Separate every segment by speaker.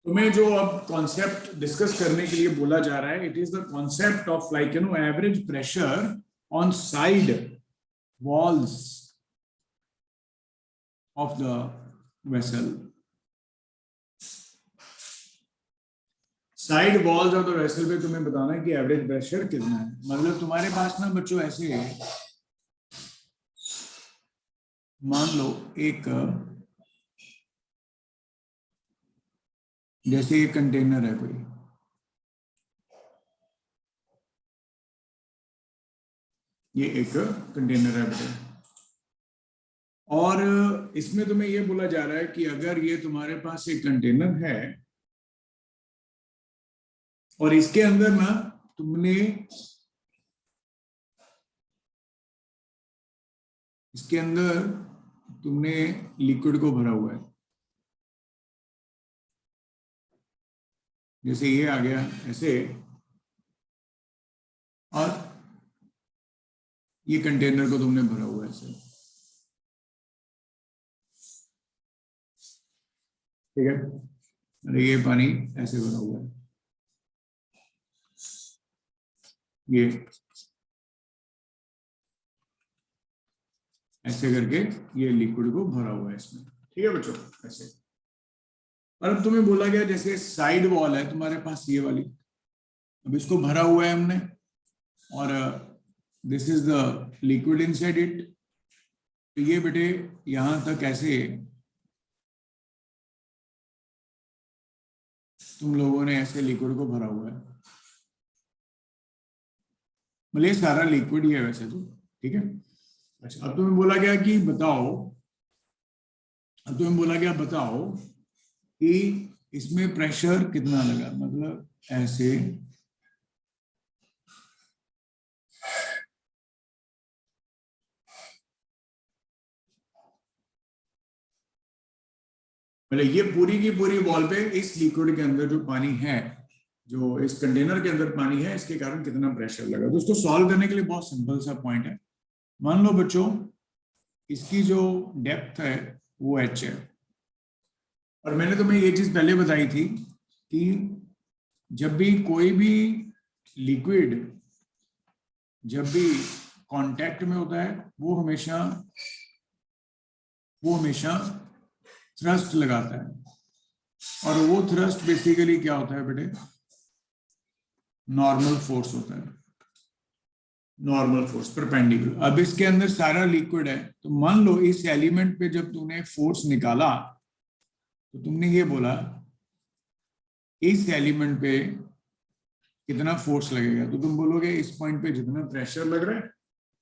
Speaker 1: तुम्हें जो अब कॉन्सेप्ट डिस्कस करने के लिए बोला जा रहा है, it is the concept of like average pressure on side walls of the vessel. Side walls of the vessel पे तुम्हें बताना है कि एवरेज प्रेशर कितना है। मतलब तुम्हारे पास ना बच्चों ऐसे है, मान लो एक जैसे एक कंटेनर है कोई, ये एक कंटेनर है बेटे, और इसमें तुम्हें ये बोला जा रहा है कि अगर ये तुम्हारे पास एक कंटेनर है और इसके अंदर ना तुमने इसके अंदर तुमने लिक्विड को भरा हुआ है, जैसे ये आ गया ऐसे, और ये कंटेनर को तुमने भरा हुआ है ऐसे, ठीक है। अरे ये पानी ऐसे भरा हुआ है, ये ऐसे करके ये लिक्विड को भरा हुआ है इसमें, ठीक है बच्चों ऐसे। और अब तुम्हें बोला गया जैसे साइड वॉल है तुम्हारे पास ये वाली, अब इसको भरा हुआ है हमने और this is the liquid inside it. तो ये बेटे यहां तक ऐसे तुम लोगों ने ऐसे लिक्विड को भरा हुआ है, मतलब ये सारा लिक्विड ही है वैसे तो, ठीक है। अच्छा अब तुम्हें बोला गया कि बताओ, अब तुम्हें बोला गया बताओ कि इसमें प्रेशर कितना लगा, मतलब ऐसे मतलब ये पूरी की पूरी वॉल पे इस लिक्विड के अंदर जो पानी है, जो इस कंटेनर के अंदर पानी है, इसके कारण कितना प्रेशर लगा। तो उसको सॉल्व करने के लिए बहुत सिंपल सा पॉइंट है। मान लो बच्चों इसकी जो डेप्थ है वो h है, और मैंने तुम्हें ये चीज पहले बताई थी कि जब भी कोई भी लिक्विड जब भी कांटेक्ट में होता है वो हमेशा थ्रस्ट लगाता है, और वो थ्रस्ट बेसिकली क्या होता है बेटे, नॉर्मल फोर्स होता है, नॉर्मल फोर्स परपेंडिकुलर। अब इसके अंदर सारा लिक्विड है, तो मान लो इस एलिमेंट पे जब तूने फोर्स निकाला तो तुमने ये बोला इस एलिमेंट पे कितना फोर्स लगेगा, तो तुम बोलोगे इस पॉइंट पे जितना प्रेशर लग रहा है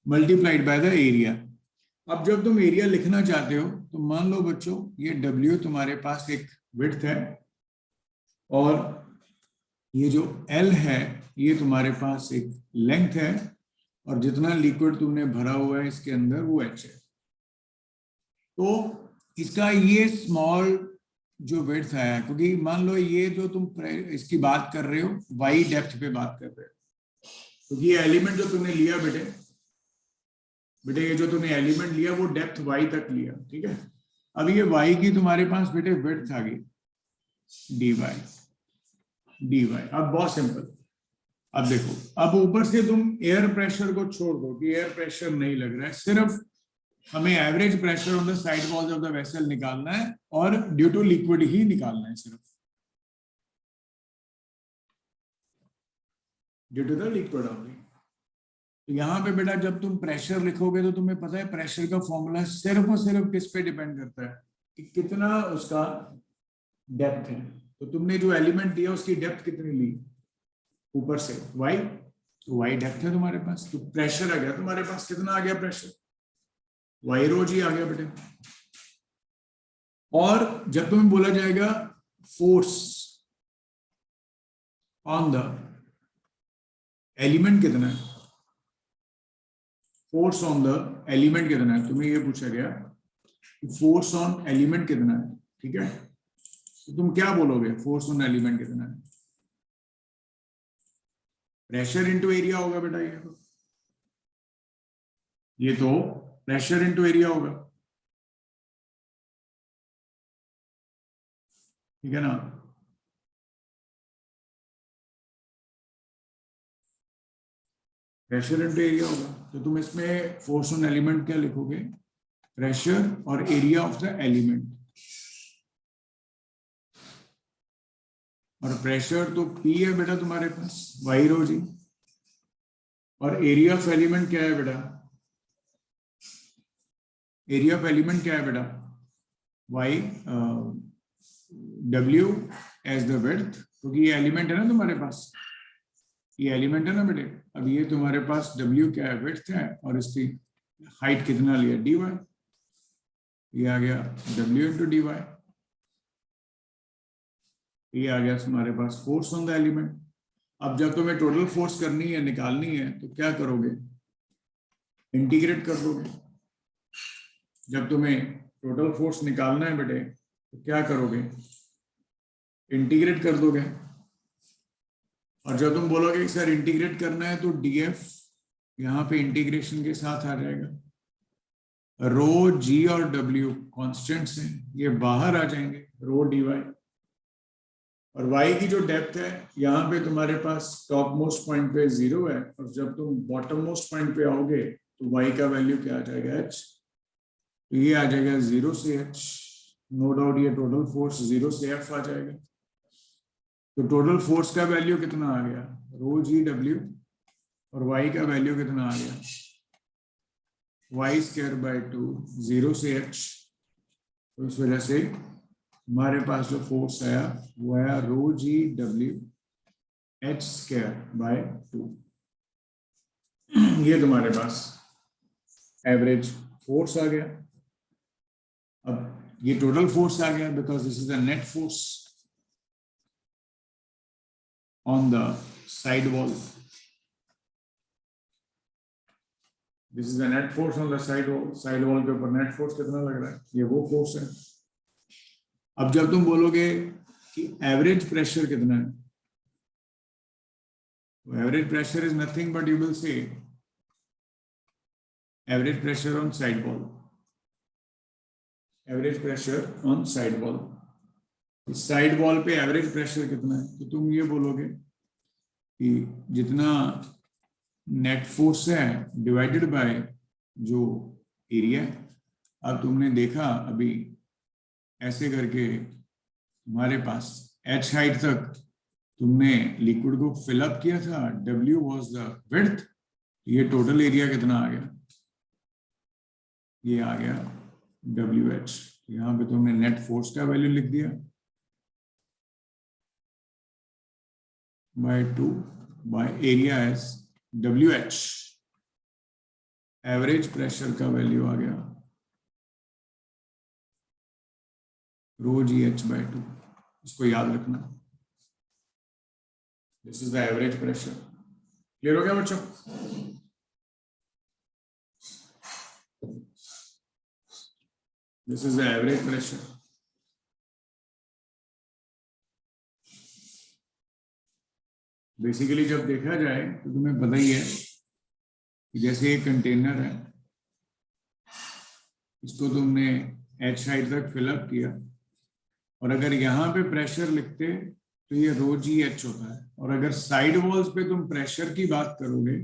Speaker 1: मल्टीप्लाइड बाय द एरिया। अब जब तुम एरिया लिखना चाहते हो तो मान लो बच्चों ये W तुम्हारे पास एक विड्थ है और ये जो L है ये तुम्हारे पास एक लेंथ है, और जितना लिक्विड तुमने भरा हुआ है इसके अंदर वो h है। तो इसका ये स्मॉल जो विड्थ है, क्योंकि मान लो ये जो तुम इसकी बात कर रहे हो y डेप्थ पे बात कर रहे हो, क्योंकि ये एलिमेंट जो तुमने लिया बेटे ये जो तुमने एलिमेंट लिया वो डेप्थ y तक लिया, ठीक है। अब ये y की तुम्हारे पास बेटे विड्थ आ गई dy। अब बहुत सिंपल, अब देखो, अब ऊपर से तुम एयर प्रेशर को छोड़ दो कि एयर प्रेशर नहीं लग रहा है, सिर्फ हमें average pressure on the side walls of the vessel निकालना है और ड्यू टू लिक्विड ही निकालना है, सिर्फ due to the liquid only. तो यहाँ पे बेटा जब तुम प्रेशर लिखोगे तो तुम्हें पता है प्रेशर का फॉर्मूला सिर्फ और सिर्फ किस पे डिपेंड करता है कि कितना उसका डेप्थ है। तो तुमने जो एलिमेंट दिया उसकी डेप्थ कितनी ली ऊपर से y, तो y डेप्थ है तुम्हारे पास, तो प्रेशर आ गया तुम्हारे पास, कितना आ गया प्रेशर, y रो जी आ गया बेटे। और जब तुम्हें बोला जाएगा फोर्स ऑन द एलिमेंट कितना है, फोर्स ऑन द एलिमेंट कितना है, तुम्हें ये पूछा गया फोर्स ऑन एलिमेंट कितना है, ठीक है। तो तुम क्या बोलोगे फोर्स ऑन एलिमेंट कितना है, प्रेशर इनटू एरिया होगा बेटा, ये तो प्रेशर इनटू एरिया होगा, ठीक है ना। प्रेशर इंटू एरिया होगा। तो तुम इसमें फोर्स ऑन एलिमेंट क्या लिखोगे, प्रेशर और एरिया ऑफ द एलिमेंट। और प्रेशर तो P है बेटा तुम्हारे पास, वाई रो जी। और एरिया ऑफ एलिमेंट क्या है बेटा, एरिया ऑफ एलिमेंट क्या है बेटा, y W as the width, क्योंकि ये एलिमेंट है ना तुम्हारे पास, ये एलिमेंट है ना बेटे। अब ये तुम्हारे पास W क्या है, विड्थ है, और इसकी हाइट कितना लिया, dy। ये आ गया W इंटू dy। ये आ गया तुम्हारे पास फोर्स ऑन द एलिमेंट। अब जब तुम्हें टोटल फोर्स करनी है, निकालनी है, तो क्या करोगे, इंटीग्रेट कर दोगे। जब तुम्हें टोटल फोर्स निकालना है बेटे, तो क्या करोगे, इंटीग्रेट कर दोगे। और जब तुम बोलोगे कि सर इंटीग्रेट करना है, तो df यहाँ पे इंटीग्रेशन के साथ आ जाएगा। रो जी और w कॉन्स्टेंट्स हैं, ये बाहर आ जाएंगे, रो dy। और y की जो डेप्थ है, यहाँ पे तुम्हारे पास टॉप मोस्ट पॉइंट पे 0 है, और जब तुम बॉटम मोस्ट पॉइंट पे आओगे तो y का वैल्यू क्या आ जाएगा, h। तो ये आ जाएगा 0 से h। नो डाउट ये टोटल फोर्स 0 से f आ जाएगा। तो टोटल फोर्स का वैल्यू कितना आ गया, रो जी डब्ल्यू, और y का वैल्यू कितना आ गया, y²/2, 0 से h। तो इस वजह से हमारे पास जो फोर्स आया वो आया रो जी डब्ल्यू h²/2। ये तुम्हारे पास एवरेज फोर्स आ गया। अब ये टोटल फोर्स आ गया, because this is the net force on the side wall. This is the net force on the side wall. Side wall के ऊपर नेट फोर्स कितना लग रहा है, ये वो फोर्स है। अब जब तुम बोलोगे कि एवरेज प्रेशर कितना है, तो average pressure is nothing but you will say average pressure on side wall. Average pressure on side wall, side wall पे एवरेज प्रेशर कितना है, तो तुम ये बोलोगे कि जितना नेट फोर्स है डिवाइडेड बाय जो एरिया है। अब तुमने देखा अभी ऐसे करके हमारे पास h हाइट तक तुमने लिक्विड को फिलअप किया था, W वाज द विड्थ। ये टोटल एरिया कितना आ गया, ये आ गया WH। यहाँ पे तुमने नेट फोर्स का वैल्यू लिख दिया by 2 by area as WH। Average pressure का वैल्यू आ गया रो जी h/2। इसको याद रखना, this is the average pressure. Clear हो गया बच्चों? This is the average pressure. Basically जब देखा जाए तो तुम्हें पता ही है कि जैसे एक कंटेनर है, इसको तुमने h हाइट तक फिलअप किया, और अगर यहाँ पे प्रेशर लिखते तो ये रो जी एच होता है। और अगर साइड वॉल्स पे तुम प्रेशर की बात करोगे,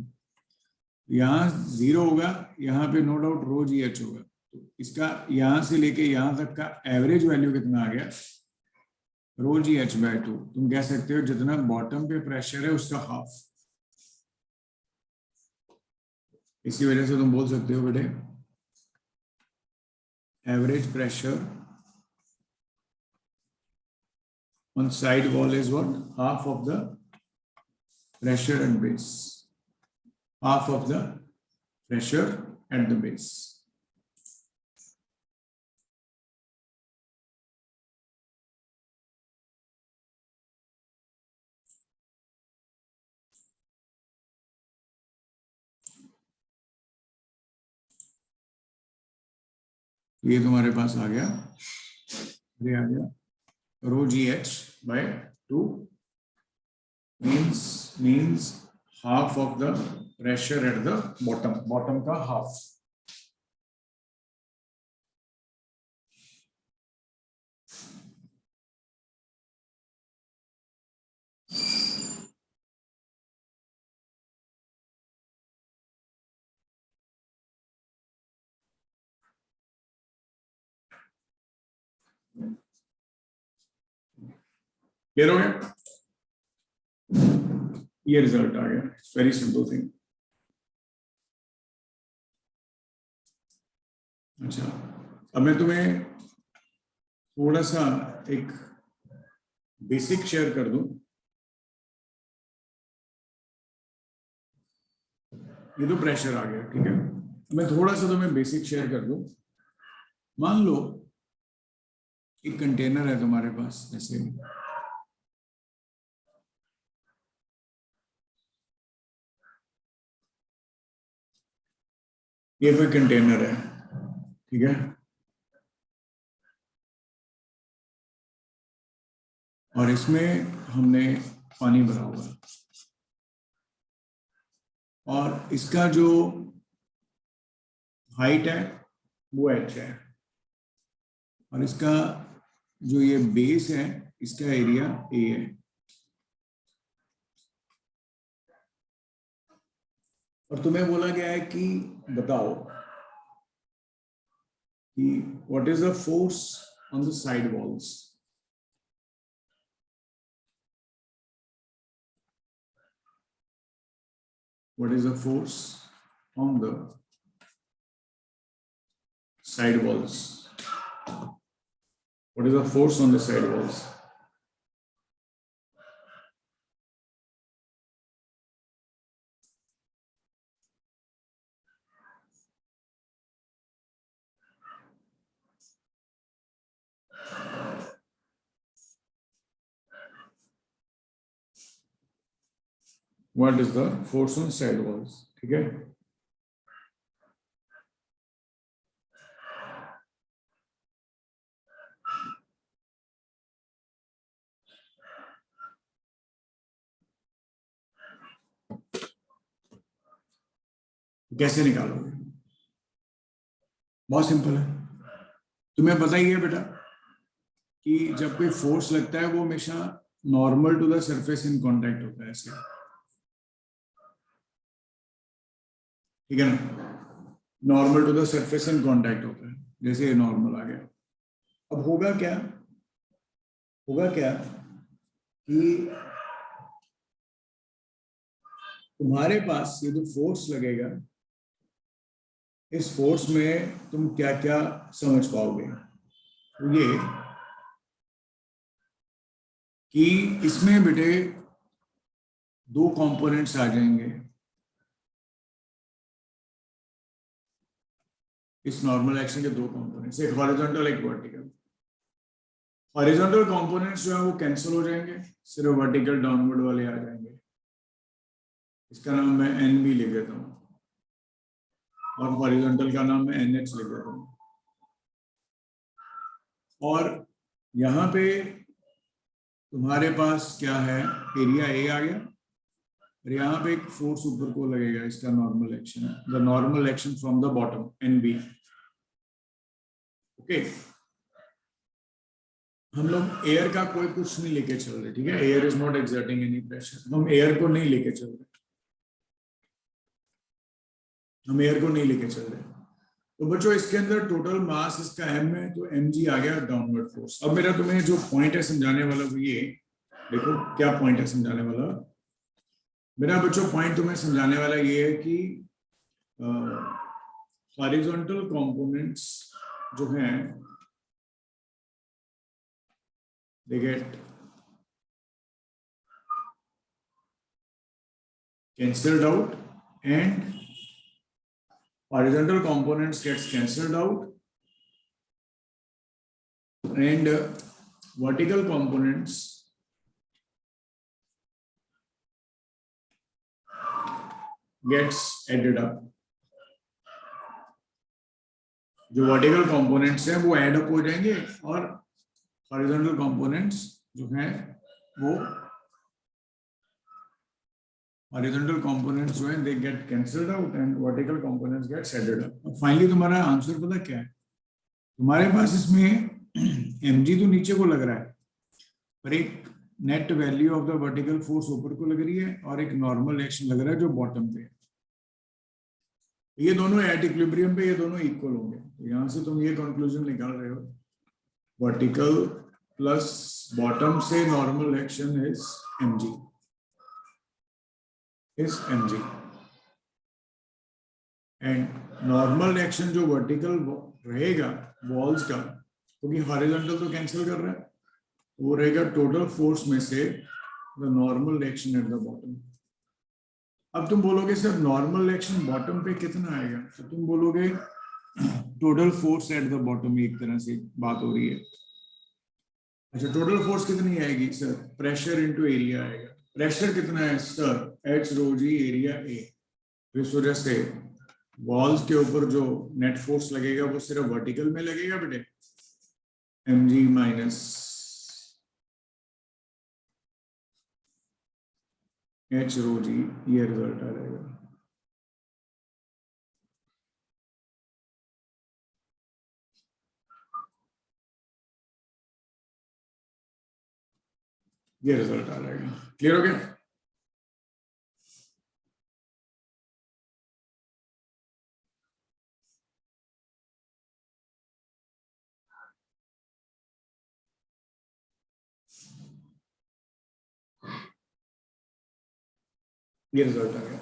Speaker 1: यहाँ 0 होगा, यहाँ पे नो डाउट रो जी एच होगा। तो इसका यहाँ से लेके यहाँ तक का एवरेज वैल्यू कितना आ गया, रो जी h/2। तुम कह सकते हो जितना बॉटम पे प्रेशर है उसका हाफ। इसी वजह से तुम बोल सकते हो बेटे average pressure on side wall is what, half of the pressure at base, half of the pressure at the base। ये तुम्हारे पास आ गया, ये आ गया rho g h/2 means half of the pressure at the bottom का half। Clear हो गया? ये result आ गया। It's very simple thing. अच्छा, अब मैं तुम्हें थोड़ा सा एक बेसिक शेयर कर दूं। ये तो प्रेशर आ गया, ठीक है। मैं थोड़ा सा तुम्हें बेसिक शेयर कर दूं। मान लो एक कंटेनर है तुम्हारे पास, जैसे ये कोई कंटेनर है, ठीक है, और इसमें हमने पानी भरा हुआ है, और इसका जो हाइट है वो h है, और इसका जो ये बेस है इसका एरिया a है। और तुम्हें बोला गया है कि बताओ कि what is the force on the side walls. What is the force on the side walls? What is the force on the side walls? What is the force on side walls? ठीक है, कैसे निकालोगे? बहुत simple है। तुम्हें पता ही है बेटा कि जब कोई फोर्स लगता है वो हमेशा normal to the surface in contact होता है, ऐसे, ठीक है ना। Normal to the surface in contact होता है, जैसे ये नॉर्मल आ गया। अब होगा क्या, होगा क्या कि तुम्हारे पास ये जो फोर्स लगेगा, इस फोर्स में तुम क्या क्या समझ पाओगे। तो ये कि इसमें बेटे दो कंपोनेंट्स आ जाएंगे, इस नॉर्मल एक्शन के दो कंपोनेंट्स, एक हॉरिजॉन्टल एक वर्टिकल। हॉरिजॉन्टल कंपोनेंट्स जो है वो कैंसिल हो जाएंगे, सिर्फ वर्टिकल डाउनवर्ड वाले आ जाएंगे। इसका नाम मैं एन बी लिख देता हूँ, और हॉरिजॉन्टल का नाम मैं एन एच लिख देता हूँ। और यहाँ पे तुम्हारे पास क्या है, एरिया ए आ गया, और यहाँ पे एक फोर्स ऊपर को लगेगा, इसका नॉर्मल एक्शन है, the normal action from the bottom, N B. Okay, हम लोग एयर का कोई कुछ नहीं लेके चल रहे, ठीक है। Air is not exerting any pressure, हम एयर को नहीं लेके चल रहे, हम एयर को नहीं लेके चल रहे। तो बच्चों इसके अंदर टोटल मास इसका m है, तो mg आ गया डाउनवर्ड फोर्स। अब मेरा तुम्हें जो पॉइंट है समझाने वाला वो ये देखो, क्या पॉइंट है समझाने वाला मेरा बच्चों, पॉइंट तुम्हें समझाने वाला ये है कि हॉरिजॉन्टल कंपोनेंट्स जो हैं they get cancelled out, and horizontal components gets cancelled out, and vertical components gets added up। जो वर्टिकल कंपोनेंट्स हैं वो ऐड अप हो जाएंगे, और हॉरिजॉन्टल कंपोनेंट्स जो हैं वो हॉरिजॉन्टल कंपोनेंट्स जो हैं they get cancelled out, and vertical components gets added up. अब फाइनली तुम्हारा आंसर पता क्या है, तुम्हारे पास इसमें mg तो नीचे को लग रहा है, पर एक net value of the vertical force ऊपर को लग रही है, और एक नॉर्मल एक्शन लग रहा है जो बॉटम पे है। ये दोनों एट इक्विलिब्रियम पे ये दोनों इक्वल होंगे। तो यहाँ से तुम ये कंक्लूजन निकाल रहे हो, वर्टिकल प्लस बॉटम से normal action is mg, and normal action जो वर्टिकल रहेगा वॉल्स का, क्योंकि हॉरिजॉन्टल तो कैंसिल कर रहा है, वो रहेगा टोटल फोर्स में से the normal action at the bottom. अब तुम बोलोगे सर नॉर्मल एक्शन बॉटम पे कितना आएगा, तो तुम बोलोगे total force at the bottom, एक तरह से बात हो रही है। अच्छा टोटल फोर्स कितनी आएगी सर, प्रेशर इनटू एरिया आएगा। प्रेशर कितना है sir, h rho g area a। इस वजह से वॉल्स के ऊपर जो नेट फोर्स लगेगा वो सिर्फ वर्टिकल में लगेगा बेटे, mg माइनस h रो जी, ये रिजल्ट आ जाएगा। ये रिजल्ट आ जाएगा। क्लियर हो गया? ये रिजल्ट आ गया।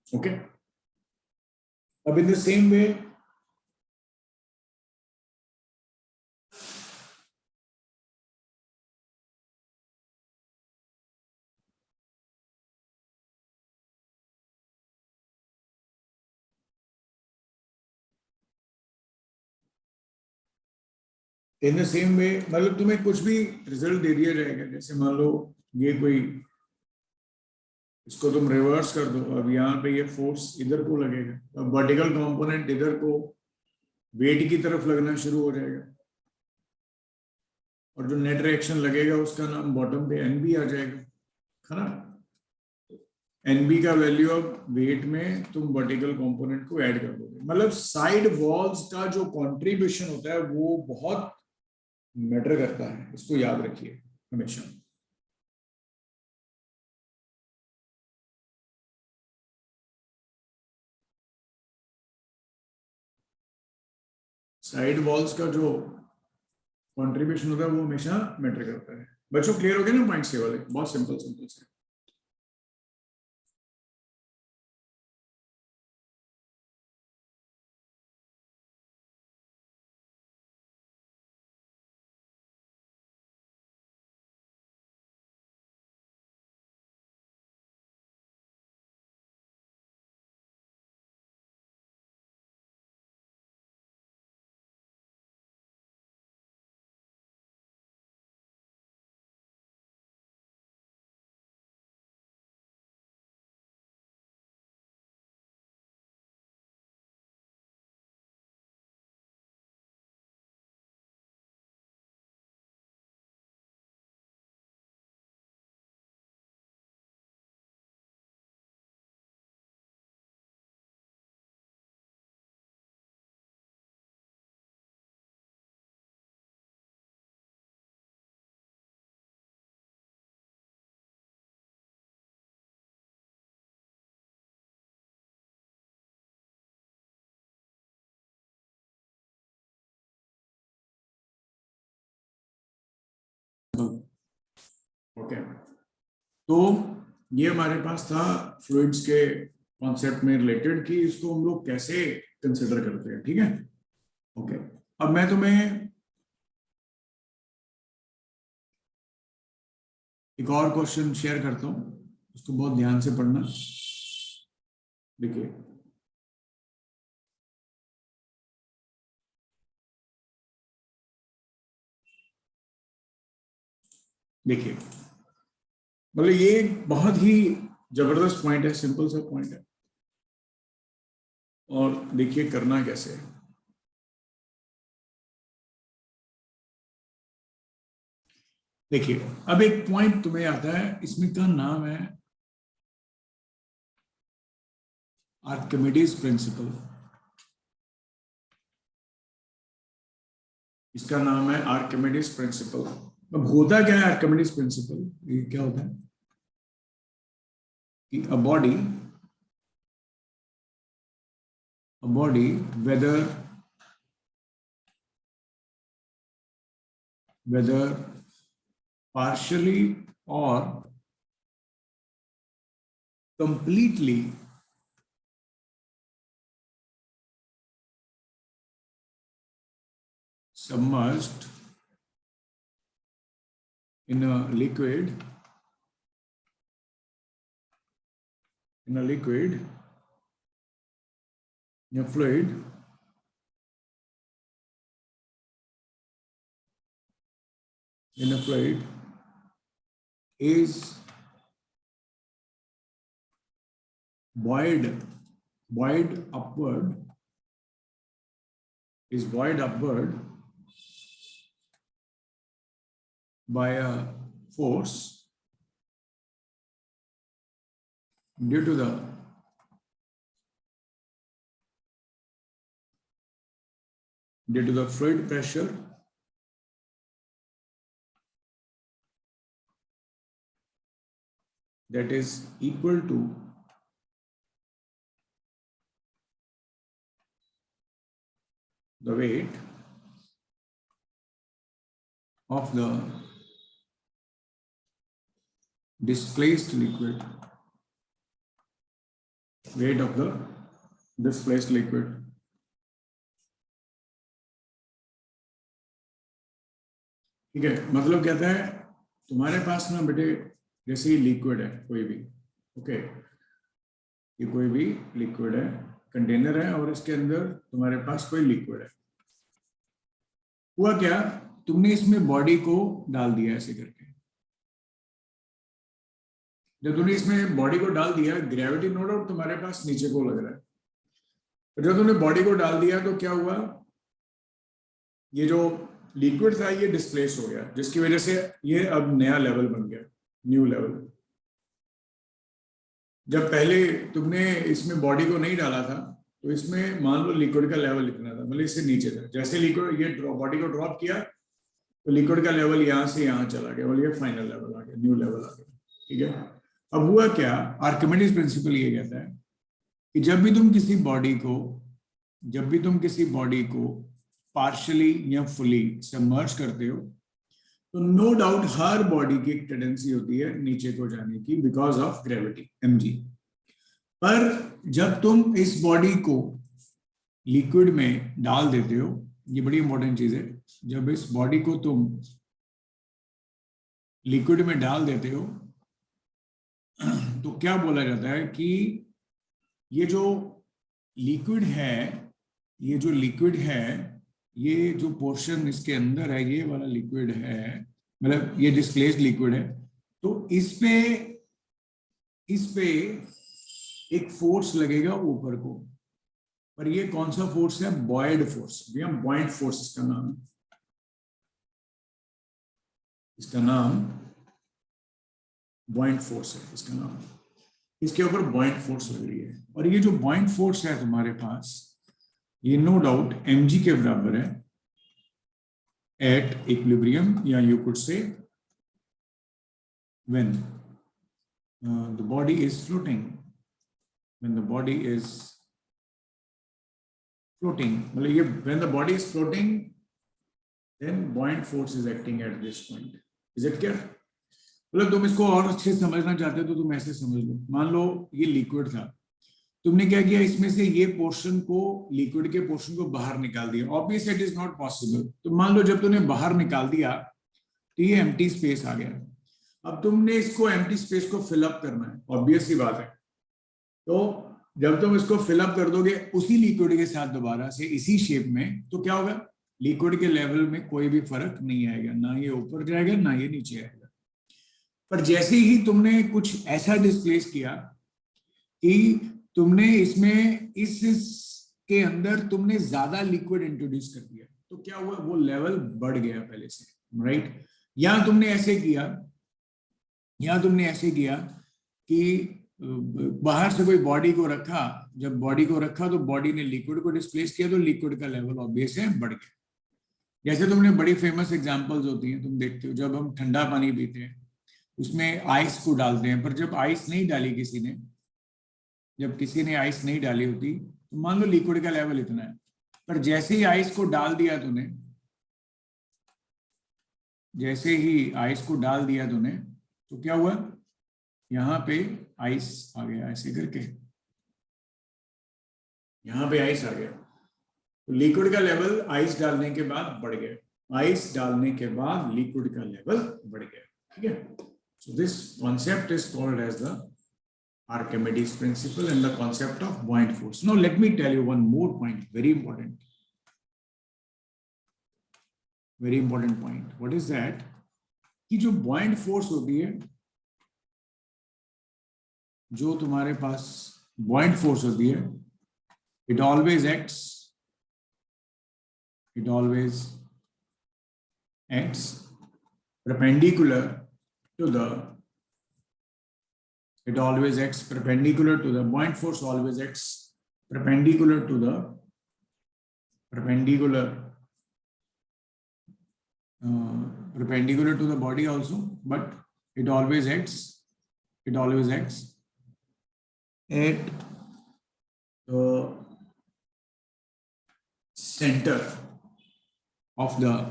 Speaker 1: ओके, अब इन द सेम वे मतलब तुम्हें कुछ भी रिजल्ट दे दिया जाएगा, जैसे मान लो ये कोई, इसको तुम रिवर्स कर दो, अब यहाँ पे ये फोर्स इधर को लगेगा, अब वर्टिकल कंपोनेंट इधर को वेट की तरफ लगना शुरू हो जाएगा, और जो नेट रिएक्शन लगेगा उसका नाम बॉटम पे एनबी आ जाएगा, है ना। एनबी का वैल्यू अब वेट में तुम वर्टिकल कंपोनेंट को ऐड कर दोगे, मतलब साइड वॉल्स का जो कंट्रीब्यूशन होता है वो बहुत मैटर करता है, इसको याद रखिए हमेशा। साइड वॉल्स का जो कंट्रीब्यूशन होता है वो हमेशा मैटर करता है। बच्चों क्लियर हो गया ना पॉइंट्स ये वाले, बहुत सिंपल सिंपल से। ओके, तो ये हमारे पास था फ्लूइड्स के कॉन्सेप्ट में रिलेटेड कि इसको हम लोग कैसे कंसिडर करते हैं, ठीक है। ओके, अब मैं तुम्हें एक और क्वेश्चन शेयर करता हूं, उसको बहुत ध्यान से पढ़ना। देखिए देखिए, मतलब ये बहुत ही जबरदस्त पॉइंट है, सिंपल सा पॉइंट है, और देखिए करना कैसे है। देखिए अब एक पॉइंट तुम्हें आता है, इसमें का नाम है आर्किमिडीज प्रिंसिपल, इसका नाम है आर्किमिडीज प्रिंसिपल। अब होता क्या है आर्किमिडीज प्रिंसिपल? ये क्या होता है कि a body whether partially or completely submerged in a liquid, a fluid, is buoyed upward by a force due to the fluid pressure that is equal to the weight of the displaced liquid, ठीक है। मतलब कहता है तुम्हारे पास ना बेटे, जैसे ही liquid है कोई भी, ओके, ये कोई भी लिक्विड है, कंटेनर है और इसके अंदर तुम्हारे पास कोई लिक्विड है। हुआ क्या, तुमने इसमें बॉडी को डाल दिया ऐसे करके। जब तुमने इसमें बॉडी को डाल दिया, ग्रेविटी नो डाउट तुम्हारे पास नीचे को लग रहा है, तो जब तुमने बॉडी को डाल दिया तो क्या हुआ, ये जो लिक्विड था ये डिस्प्लेस हो गया, जिसकी वजह से ये अब नया लेवल बन गया, न्यू लेवल। जब पहले तुमने इसमें बॉडी को नहीं डाला था तो इसमें मान लो लिक्विड का लेवल इतना था, मतलब इससे नीचे था। जैसे लिक्विड ये बॉडी को ड्रॉप किया तो लिक्विड का लेवल यहाँ से यहाँ चला गया और ये फाइनल लेवल आ गया, न्यू लेवल आ गया, ठीक है। अब हुआ क्या, आर्किमिडीज प्रिंसिपल ये कहता है कि जब भी तुम किसी बॉडी को पार्शियली या फुली सबमर्ज करते हो तो नो डाउट हर बॉडी की एक टेंडेंसी होती है नीचे को जाने की, बिकॉज ऑफ ग्रेविटी mg। पर जब तुम इस बॉडी को लिक्विड में डाल देते हो, ये बड़ी इंपॉर्टेंट चीज है, जब इस बॉडी को तुम लिक्विड में डाल देते हो तो क्या बोला जाता है कि ये जो लिक्विड है, ये जो पोर्शन इसके अंदर है, ये वाला लिक्विड है, मतलब ये डिस्प्लेस्ड लिक्विड है, तो इस पे एक फोर्स लगेगा ऊपर को। पर ये कौन सा फोर्स है, बॉयड फोर्स, बॉयड फोर्स इसका नाम बॉयड फोर्स है, इसका नाम। इसके ऊपर बॉयड फोर्स लग रही है और ये जो बॉयड फोर्स है तुम्हारे पास, ये नो डाउट mg के बराबर है एट इक्विलिब्रियम, या you could say when the body is floating, मतलब ये when the body is floating then buoyant force is acting at this point. Is it clear? मतलब तुम इसको और अच्छे से समझना चाहते हो तो तुम ऐसे समझ लो, मान लो ये लिक्विड था, तुमने क्या किया, इसमें से ये पोर्शन को, लिक्विड के पोर्शन को बाहर निकाल दिया। Obviously it is not possible. तो मान लो जब तुमने बाहर निकाल दिया तो ये एम्प्टी स्पेस आ गया। अब तुमने इसको एम्प्टी स्पेस को फिल अप करना है, ऑब्वियस ही बात है। तो जब तुम इसको फिल अप कर दोगे उसी लिक्विड के साथ दोबारा से इसी शेप में, तो क्या होगा, लिक्विड के लेवल में कोई भी फर्क नहीं आएगा, ना ये ऊपर जाएगा ना ये नीचे आएगा। पर जैसे ही तुमने कुछ ऐसा डिस्प्लेस किया कि तुमने इसमें के अंदर तुमने ज्यादा लिक्विड इंट्रोड्यूस कर दिया, तो क्या हुआ, वो लेवल बढ़ गया पहले से, राइट। या तुमने ऐसे किया कि बाहर से कोई बॉडी को रखा, जब बॉडी को रखा तो बॉडी ने लिक्विड को डिस्प्लेस किया, तो लिक्विड का लेवल ऑब्वियस है बढ़ गया। जैसे तुमने बड़ी फेमस एग्जांपल्स होती हैं, तुम देखते हो जब हम ठंडा पानी पीते हैं उसमें आइस को डालते हैं, पर जब आइस नहीं डाली किसी ने, जब किसी ने आइस नहीं डाली होती तो मान लो लिक्विड का लेवल इतना है, पर जैसे ही आइस को डाल दिया तूने, जैसे ही आइस को डाल दिया तूने, तो क्या हुआ, यहाँ पे आइस आ गया, ऐसे करके यहाँ पे आइस आ गया, तो लिक्विड का लेवल आइस डालने के बाद बढ़ गया, आइस डालने के बाद लिक्विड का लेवल बढ़ गया, ठीक है। So this concept is called as the Archimedes principle and the concept of buoyant force. Now let me tell you one more point, very important point. What is that? कि जो buoyant force होती है, जो तुम्हारे पास buoyant force होती है, it always acts perpendicular to the buoyant force always acts perpendicular to the body also, but it always acts at the center of the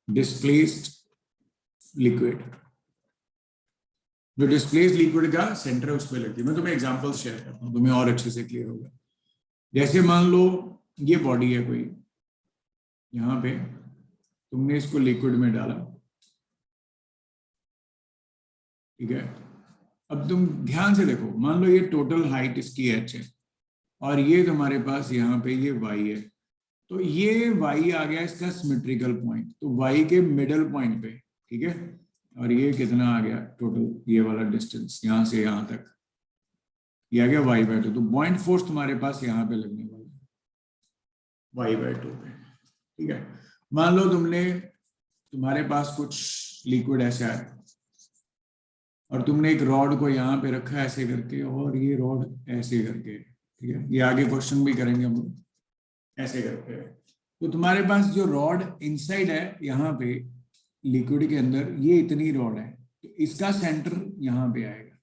Speaker 1: displaced liquid, जो displace liquid का centre है उस पर लगती है। मैं तुम्हें एग्जांपल शेयर करता हूँ, तुम्हें और अच्छे से क्लियर होगा। जैसे मान लो ये बॉडी है कोई, यहाँ पे तुमने इसको लिक्विड में डाला, ठीक है। अब तुम ध्यान से देखो, मान लो ये टोटल हाइट इसकी h है और ये तुम्हारे पास यहाँ पे ये y है, तो ये y आ गया इसका सिमेट्रिकल पॉइंट, तो y के मिडल पॉइंट पे, ठीक है। और ये कितना आ गया टोटल, ये वाला डिस्टेंस यहाँ से यहाँ तक, ये आ गया y/2, तो buoyant फोर्स तुम्हारे पास यहाँ पे लगने वाला है y/2 पे, ठीक है। मान लो तुम्हारे पास कुछ लिक्विड ऐसा है और तुमने एक रॉड को यहाँ पे रखा ऐसे करके, और ये रॉड ऐसे करके, ठीक है। ये आगे क्वेश्चन भी करेंगे हम लोग, ऐसे करके। तो तुम्हारे पास जो रॉड इनसाइड है यहाँ पे लिक्विड के अंदर, ये इतनी रॉड है, तो इसका सेंटर यहाँ पे आएगा।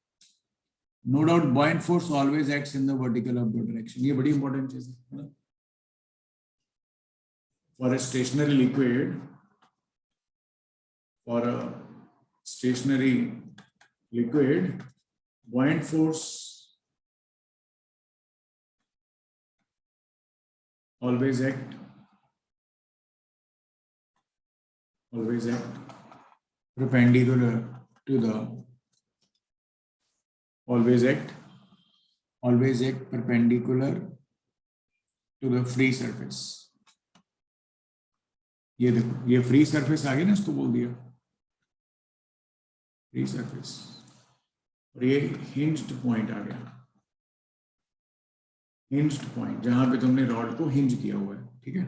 Speaker 1: No doubt buoyant force always acts in the vertical upward direction, ये बड़ी इंपॉर्टेंट चीज है ना। For a stationary liquid, buoyant force always act perpendicular to the free surface। ये देखो, ये फ्री सरफेस आ गया ना, इसको बोल दिया फ्री सरफेस, और ये हिंज्ड पॉइंट आ गया, हिंज्ड पॉइंट जहां पे तुमने रॉड को हिंज किया हुआ है, ठीक है।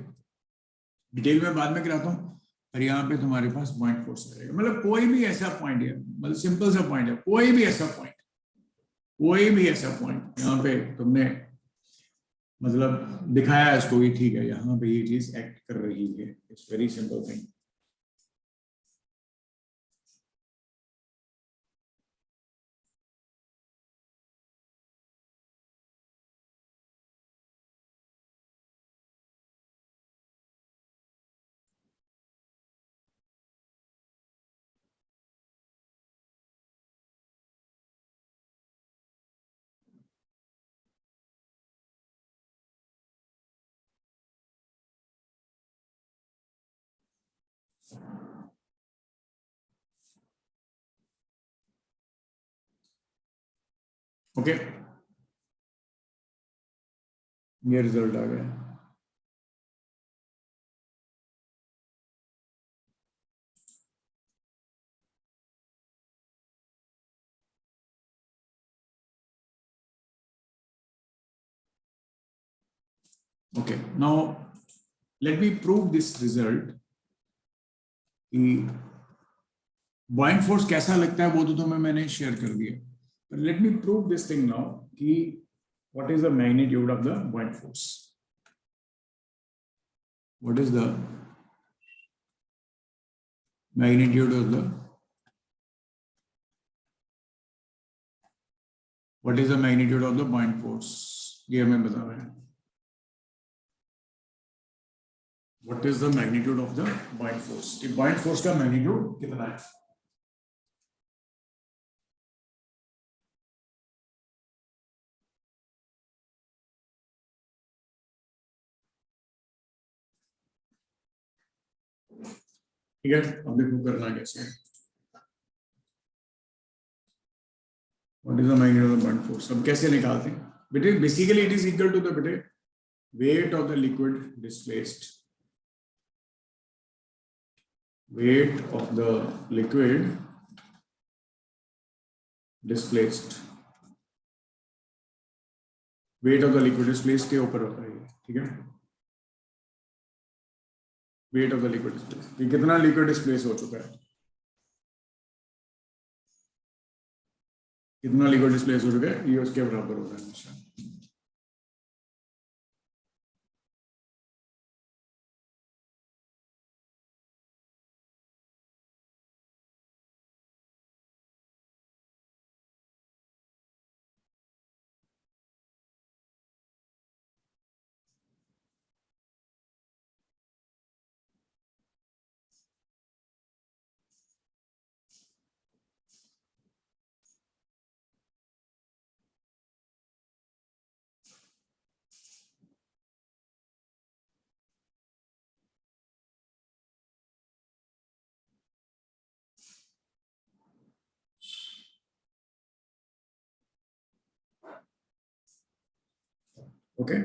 Speaker 1: डिटेल में बाद में कराता हूं, और यहाँ पे तुम्हारे पास buoyant फोर्स रहेगा। मतलब कोई भी ऐसा पॉइंट है, मतलब सिंपल सा पॉइंट है, कोई भी ऐसा पॉइंट यहाँ पे तुमने मतलब दिखाया है इसको, ठीक है, यहाँ पे ये चीज एक्ट कर रही है। It's very simple thing. Okay, ये रिजल्ट आ गया। Okay, now let me prove this result कि buoyant force कैसा लगता है, वो तो तुम्हें मैंने शेयर कर दिया, let me prove this thing now कि what is the magnitude of the buoyant force? What is the magnitude of the buoyant force? ये हमें बता रहा है. What is the magnitude of the buoyant force? कि buoyant force का magnitude कितना है? ठीक है, अब देखो करना कैसे है. What is the magnitude of the buoyant force? अब कैसे निकालते हैं बेटे? Basically it is equal to the बेटे weight of the liquid displaced. Weight of the liquid displaced. Weight of the liquid displaced के ऊपर होता है ये, ठीक है? Weight of the liquid displaced. ये कितना liquid displace हो चुका है? कितना liquid displace हो चुका है? ये उसके बराबर होता है हमेशा. ओके,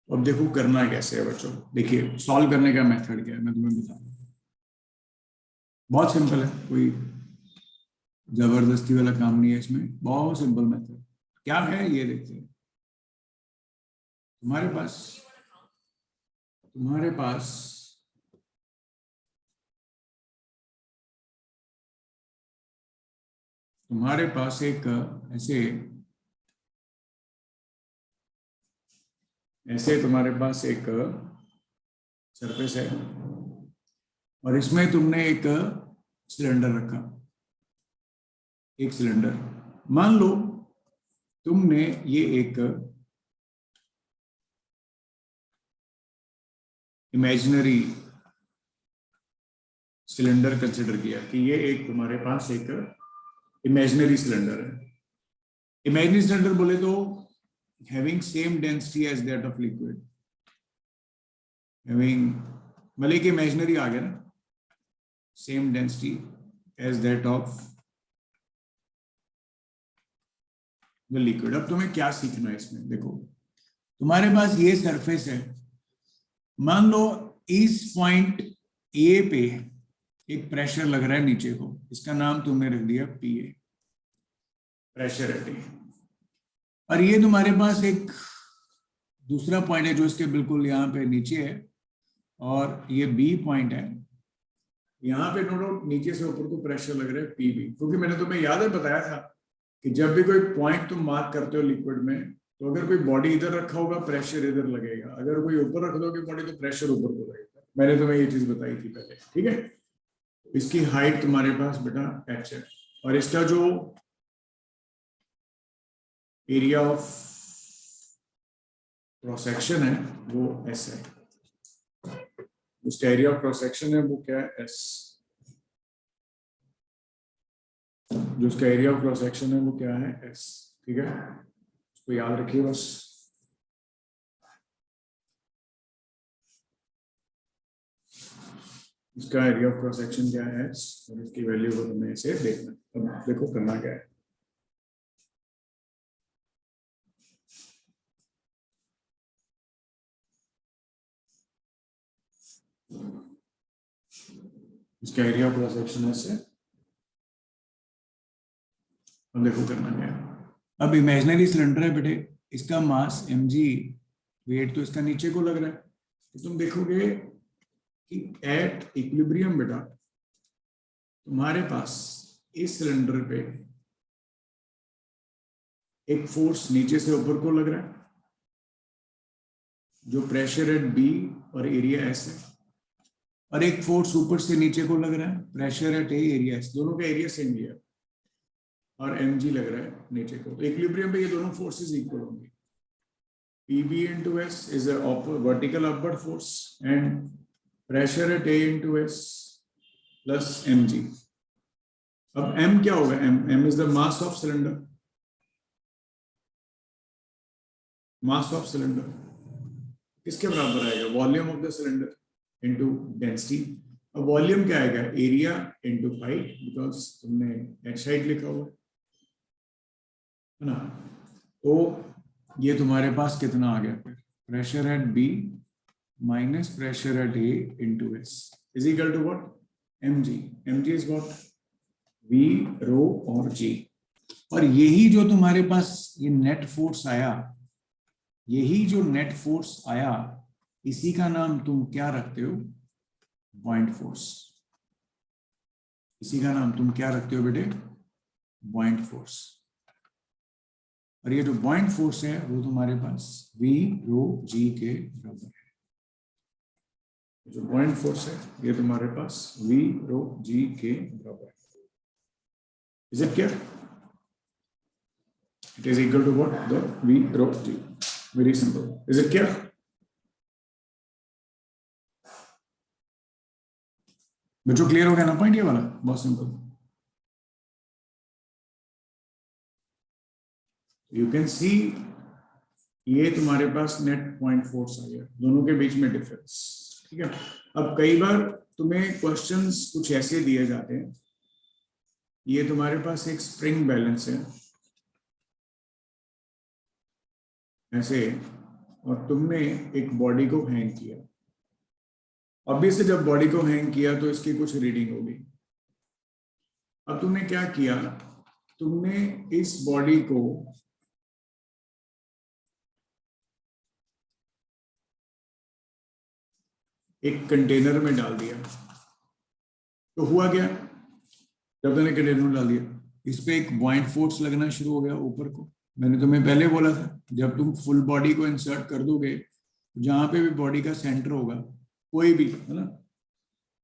Speaker 1: अब देखो करना कैसे है बच्चों. देखिए सॉल्व करने का मेथड क्या है मैं तुम्हें बता दूं. बहुत सिंपल है, कोई जबरदस्ती वाला काम नहीं है इसमें. बहुत सिंपल मेथड क्या है ये देखते हैं. तुम्हारे पास एक ऐसे तुम्हारे पास एक सरफेस है और इसमें तुमने एक सिलेंडर रखा. एक सिलेंडर, मान लो तुमने ये एक इमेजिनरी सिलेंडर कंसिडर किया कि ये एक तुम्हारे पास एक इमेजिनरी सिलेंडर है. इमेजिनरी सिलेंडर बोले तो having same density as that of liquid. Having भले कि इमेजिनरी आ गया ना, same density as that of the liquid. अब तुम्हें क्या सीखना है इसमें? देखो तुम्हारे पास ये सरफेस है, मान लो इस पॉइंट ए पे एक प्रेशर लग रहा है नीचे को, इसका नाम तुमने रख दिया पीए, प्रेशर एट ए. और ये तुम्हारे पास एक दूसरा पॉइंट है जो इसके बिल्कुल यहाँ पे नीचे है और ये बी पॉइंट है. यहाँ पे नो डाउट नीचे से ऊपर को प्रेशर लग रहा है पीबी, क्योंकि मैंने तुम्हें याद है बताया था कि जब भी कोई पॉइंट तुम मार्क करते हो लिक्विड में, तो अगर कोई बॉडी इधर रखा होगा प्रेशर इधर लगेगा, अगर कोई ऊपर रख दोगे बॉडी तो प्रेशर ऊपर को लगेगा. मैंने तुम्हें ये चीज बताई थी पहले, ठीक है? इसकी हाइट तुम्हारे पास बेटा एच है और इसका जो एरिया ऑफ क्रॉस सेक्शन है वो एस है. उसका एरिया ऑफ क्रॉस सेक्शन है वो क्या है? एस. जो उसका एरिया ऑफ क्रॉस सेक्शन है वो क्या है? एस. ठीक है, उसको याद रखिए बस. इसका एरिया ऑफ क्रॉस सेक्शन क्या है? एस. और इसकी वैल्यू को तुम्हें इसे देखना. अब देखो करना क्या है. इसका एरिया ऑफ क्रॉस सेक्शन है से. अब देखो करना क्या है. अब इमेजिनरी सिलेंडर है बेटे, इसका मास mg, वेट तो इसका नीचे को लग रहा है, तो तुम देखोगे कि एट इक्विलिब्रियम बेटा तुम्हारे पास इस सिलेंडर पे एक फोर्स नीचे से ऊपर को लग रहा है, जो प्रेशर एट बी और एरिया एस है, और एक फोर्स ऊपर से नीचे को लग रहा है, pressure at A, area S, दोनों का एरिया सेम लिया और mg लग रहा है नीचे को। तो इक्विलिब्रियम पे ये दोनों फोर्सेस इक्वल होंगे। Pb into S is a vertical upward force and pressure at A into S plus mg. अब m क्या होगा? m is the mass of cylinder. Mass of cylinder किसके बराबर आएगा? Volume of the cylinder into density. अब volume क्या आएगा? Area into height, because तुमने एक्स हाइट लिखा हुआ है ना। तो ये तुम्हारे पास कितना आ गया फिर? Pressure at B minus pressure at A into S is equal to what? mg। mg is what? v rho और g। और यही जो तुम्हारे पास ये नेट फोर्स आया, यही जो नेट फोर्स आया, इसी का नाम तुम क्या रखते हो? Point force. इसी का नाम तुम क्या रखते हो बेटे? Point force. और ये जो पॉइंट फोर्स है वो तुम्हारे पास v रो g के बराबर है। जो पॉइंट फोर्स है ये तुम्हारे पास v रो g के बराबर है। Is it clear? It is equal to what? The v rho g. Very simple. Is it clear? बच्चों क्लियर हो गया ना पॉइंट ये वाला? बहुत सिंपल। यू कैन सी ये तुम्हारे पास नेट पॉइंट फोर्स आ गया, दोनों के बीच में डिफरेंस। ठीक है। अब कई बार तुम्हें क्वेश्चंस कुछ ऐसे दिए जाते हैं, ये तुम्हारे पास एक स्प्रिंग बैलेंस है ऐसे, और तुमने एक बॉडी को हैंग किया। ऑब्वियसली जब बॉडी को हैंग किया तो इसकी कुछ रीडिंग होगी। अब तुमने क्या किया? तुमने इस बॉडी को एक कंटेनर में डाल दिया, तो हुआ क्या? जब तुमने कंटेनर में डाल दिया, इस पे एक पॉइंट फोर्स लगना शुरू हो गया ऊपर को। मैंने तुम्हें पहले बोला था, जब तुम फुल बॉडी को इंसर्ट कर दोगे, जहां पे भी बॉडी का सेंटर होगा कोई भी, है ना,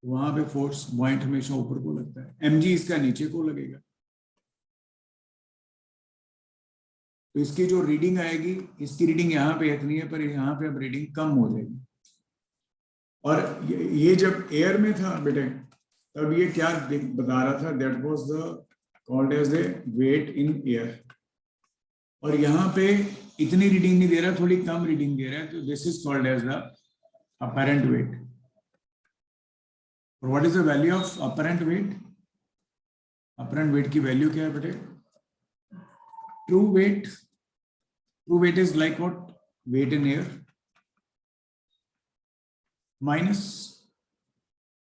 Speaker 1: वहां पे फोर्स पॉइंट हमेशा ऊपर को लगता है। mg इसका नीचे को लगेगा। तो इसकी जो रीडिंग आएगी, इसकी रीडिंग यहाँ पे इतनी है, पर यहाँ पे अब रीडिंग कम हो जाएगी। और ये जब एयर में था बेटे, तब ये क्या बता रहा था? That was the called as the weight in air. और यहाँ पे इतनी रीडिंग नहीं दे रहा, थोड़ी कम रीडिंग दे रहा है, तो this is called as the apparent weight. और what is the value of apparent weight? Apparent weight की वैल्यू क्या है बेटे? True weight is like what? Weight in air minus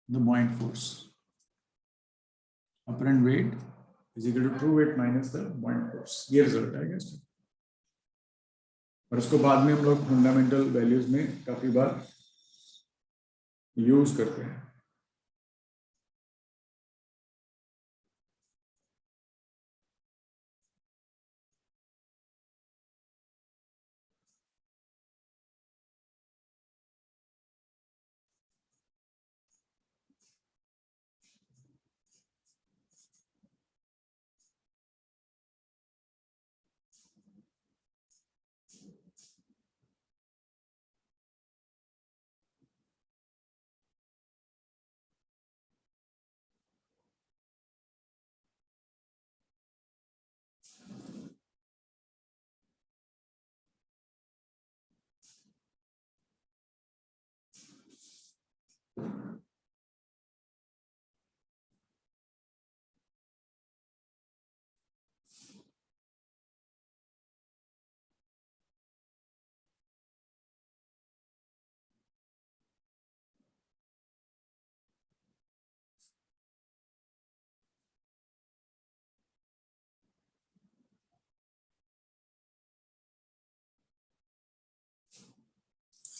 Speaker 1: the point force. Apparent weight is equal to true weight minus the point force. ये result है इसका। और उसको बाद में हम लोग फंडामेंटल वैल्यूज में काफी बार यूज करते हैं।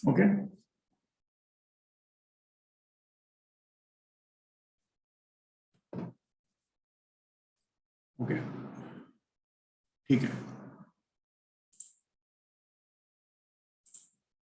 Speaker 1: ओके। ओके, ठीक है।